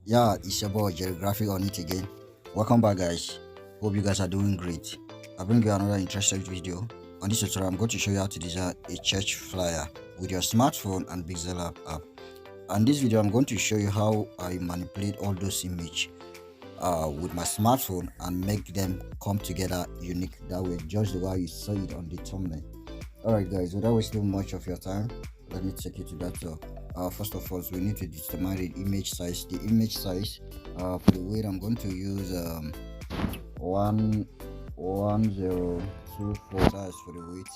Yeah, it's your boy Jerry Graphic on it again. Welcome back, guys. Hope you guys are doing great. I bring you another interesting video. On this tutorial, I'm going to show you how to design a church flyer with your smartphone and Pixellap app. And this video, I'm going to show you how I manipulate all those images with my smartphone and make them come together unique. That way, just the way you saw it on the thumbnail. Alright guys, without wasting much of your time, let me take you to that. First of all, we need to determine the image size. The image size for the weight, I'm going to use 1024. That's for the weight.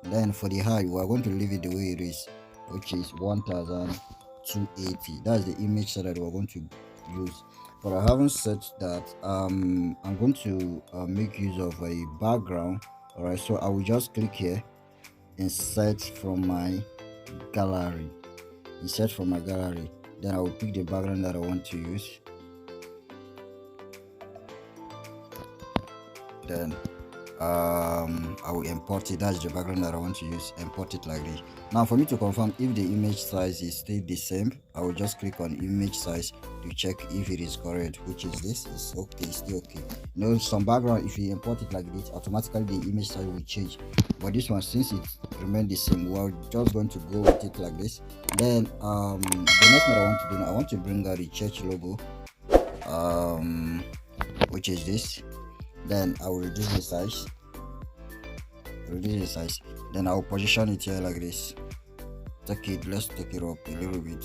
Then for the height, we are going to leave it the way it is, which is 1280. That's the image size that we're going to use. But I haven't set that. I'm going to make use of a background. Alright, so I will just click here, insert from my gallery, then I will pick the background that I want to use. Then I will import it. That's the background that I want to use. Import it like this. Now for me to confirm if the image size is still the same, I will just click on image size to check if it is correct, which is this is okay, still okay. You know, some background, if you import it like this, automatically the image size will change, but this one, since it remained the same, we're just going to go with it like this. Then the next thing I want to do now, I want to bring out the church logo, which is this. Then I will reduce the size, then I will position it here like this. Let's take it up a little bit,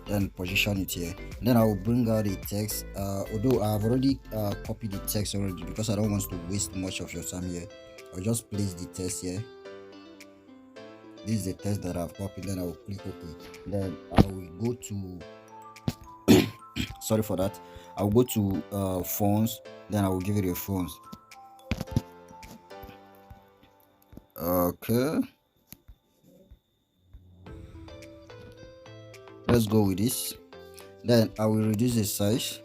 then position it here. Then I will bring out the text, although I have already copied the text already, because I don't want to waste much of your time here. I'll just place the text here. This is the text that I've copied. Then I will click OK. Then I will go to sorry for that, I'll go to fonts. Then I will give it a font. Okay, let's go with this. Then I will reduce the size.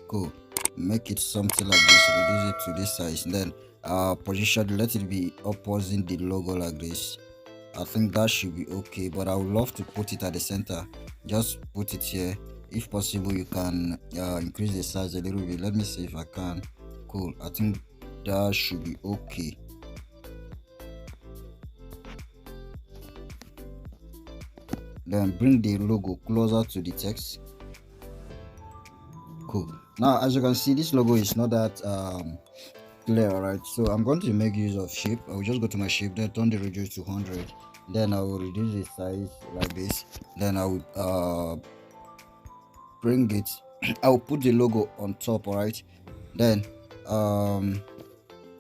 Cool, make it something like this, reduce it to this size. Then position, let it be opposite the logo like this. I think that should be okay, but I would love to put it at the center. Just put it here. If possible, you can increase the size a little bit. Let me see if I can. Cool, I think that should be okay. Then bring the logo closer to the text. Cool. Now as you can see, this logo is not that clear. Alright, so I'm going to make use of shape. I will just go to my shape, then turn the radius to 100. Then I will reduce the size like this. Then I will bring it I will put the logo on top. Alright, then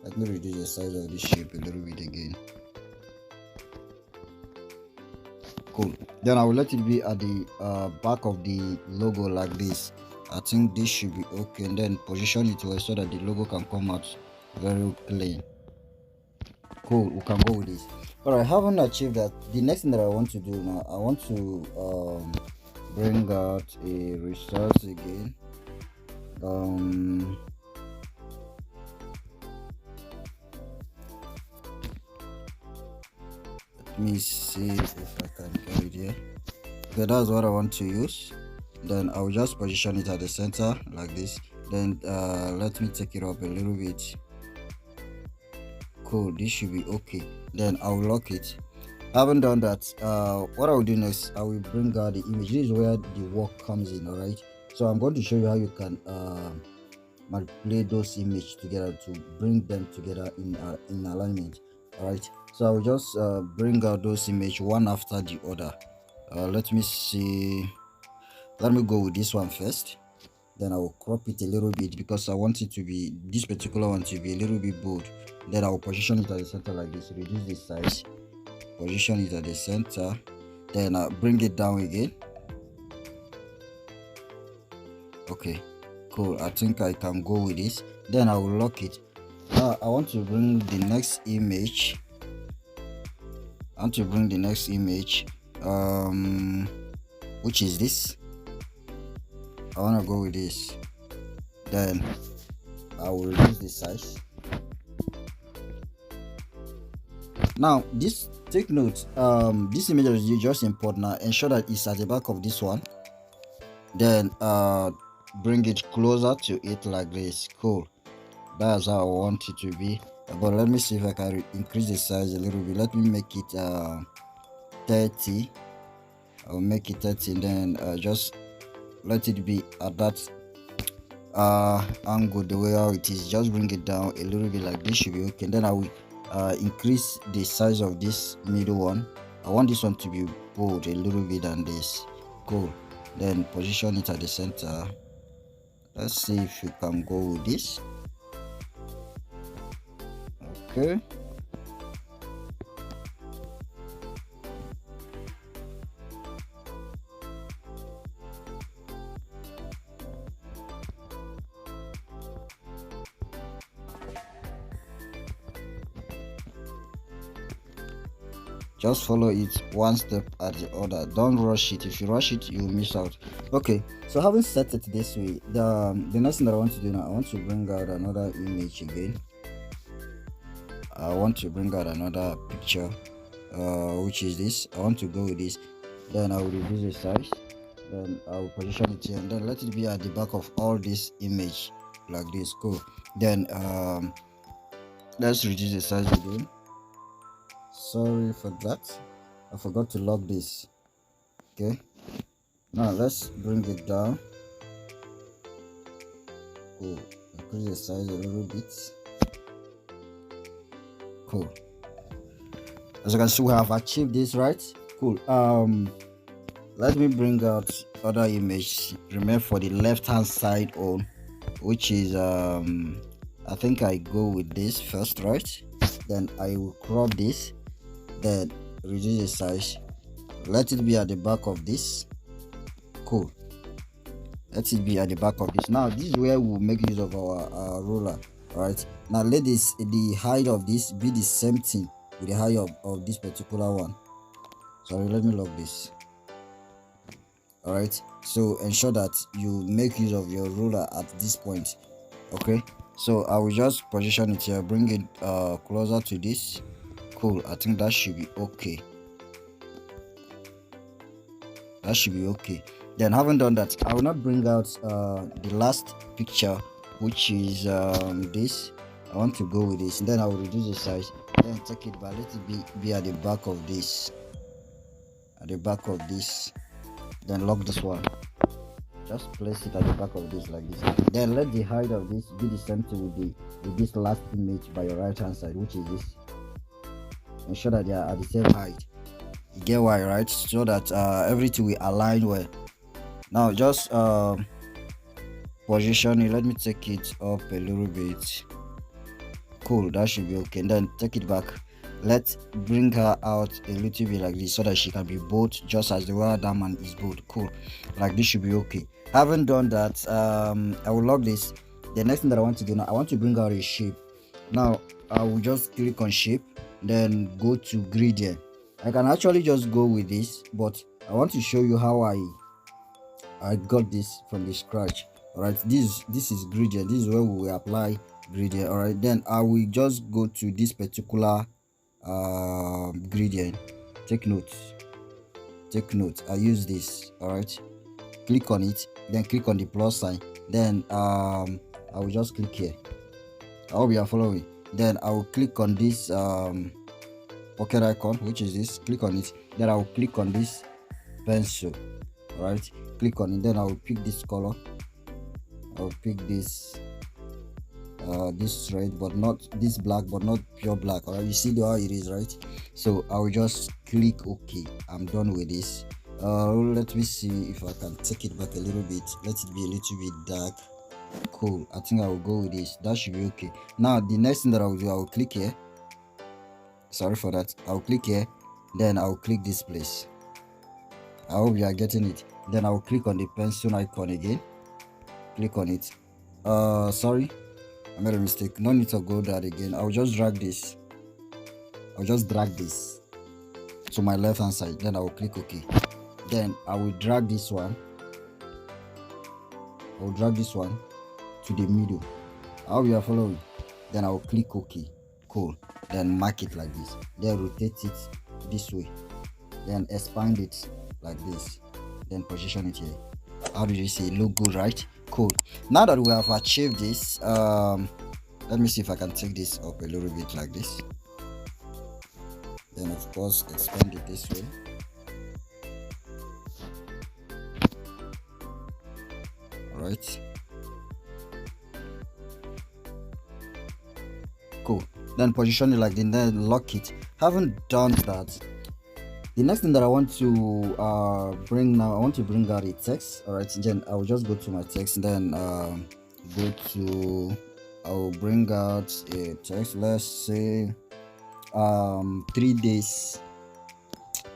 let me reduce the size of this shape a little bit again. Cool. Then I will let it be at the back of the logo like this. I think this should be okay. And then position it well so that the logo can come out very clean. Cool, we can go with this. But I haven't achieved that. The next thing that I want to do now, I want to bring out a resource again. Let me see if I can get it here. Okay, that's what I want to use. Then I'll just position it at the center like this. Then let me take it up a little bit. Cool, this should be okay. Then I'll lock it. I haven't done that. What I'll do next, I will bring out the image. This is where the work comes in. All right, so I'm going to show you how you can manipulate those images together to bring them together in alignment. All right, so I'll just bring out those images one after the other. Let me see. Let me go with this one first. Then I will crop it a little bit because I want it to be, this particular one to be a little bit bold. Then I will position it at the center like this, reduce the size, position it at the center, then I'll bring it down again. Okay, cool, I think I can go with this. Then I will lock it. Now I want to bring the next image. Which is this. I want to go with this. Then I will reduce the size. Now this, take note, this image that you just import now, ensure that it's at the back of this one. then bring it closer to it like this. Cool, that's how I want it to be. But let me see if I can increase the size a little bit. Let me make it 30. I'll make it 30, and then just let it be at that angle the way how it is. Just bring it down a little bit like this should be okay. And then I will increase the size of this middle one. I want this one to be bold a little bit than this. Cool, then position it at the center. Let's see if you can go with this. Okay, just follow it one step at the other. Don't rush it. If you rush it, you'll miss out. Okay, so having set it this way, the next thing that I want to do now, I want to bring out another image again. I want to bring out another picture, which is this. I want to go with this. Then I will reduce the size. Then I will position it here, and then let it be at the back of all this image like this. Cool. Then let's reduce the size again. Sorry for that, I forgot to lock this. Okay, now let's bring it down. Cool, increase the size a little bit. Cool, as you can see we have achieved this, right? Cool. Let me bring out other image. Remember, for the left hand side on, which is I think I go with this first, right? Then I will crop this, then reduce the size, let it be at the back of this. Cool, let it be at the back of this. Now this is where we'll make use of our ruler. Right, now let this, the height of this be the same thing with the height of this particular one. Sorry, let me lock this. All right, so ensure that you make use of your ruler at this point. Okay, so I will just position it here, bring it closer to this. Cool, I think that should be okay. That should be okay. Then having done that, I will not bring out the last picture, which is this. I want to go with this, and then I will reduce the size, then take it back, let it be at the back of this, at the back of this. Then lock this one, just place it at the back of this like this. Then let the height of this be the same thing with this last image by your right hand side, which is this. Ensure that they are at the same height. You get why, right? So that everything will align well. Now just position it. Let me take it up a little bit. Cool, that should be okay. And then take it back. Let's bring her out a little bit like this, so that she can be bold just as the way that man is bold. Cool, like this should be okay. Having done that, I will lock this. The next thing that I want to do now, I want to bring out a shape. Now I will just click on shape, then go to gradient. I can actually just go with this, but I want to show you how I got this from the scratch. All right, this is gradient. This is where we will apply gradient. All right, then I will just go to this particular gradient. Take note, I use this. All right, click on it, then click on the plus sign, then I will just click here. I hope you are following. Then I will click on this pocket icon, which is this. Click on it, then I will click on this pencil. All right, click on it, then I will pick this color. I'll pick this this red, but not this black, but not pure black. All right, you see how it is, right? So I will just click OK. I'm done with this. Let me see if I can take it back a little bit. Let it be a little bit dark. Cool, I think I will go with this. That should be okay. Now the next thing that I will do, I will click here. Sorry for that. I'll click here, then I'll click this place. I hope you are getting it. Then I'll click on the pencil icon again. Click on it. Sorry, I made a mistake. No need to go that again. I'll just drag this. I'll just drag this to my left hand side. Then I will click OK. Then I will drag this one. I will drag this one to the middle. I hope you are following. Then I will click OK. Cool. Then mark it like this. Then rotate it this way. Then expand it like this. Then position it here. how do you say, look good, right? Cool. Now that we have achieved this, let me see if I can take this up a little bit like this. Then of course expand it this way. All right. Cool. Then position it like this, then lock it. Having done that, the next thing that I want to bring now, I want to bring out a text. All right, then I will just go to my text, and then go to, I will bring out a text. Let's say 3 days.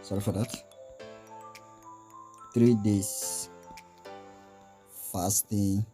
Sorry for that. 3 days fasting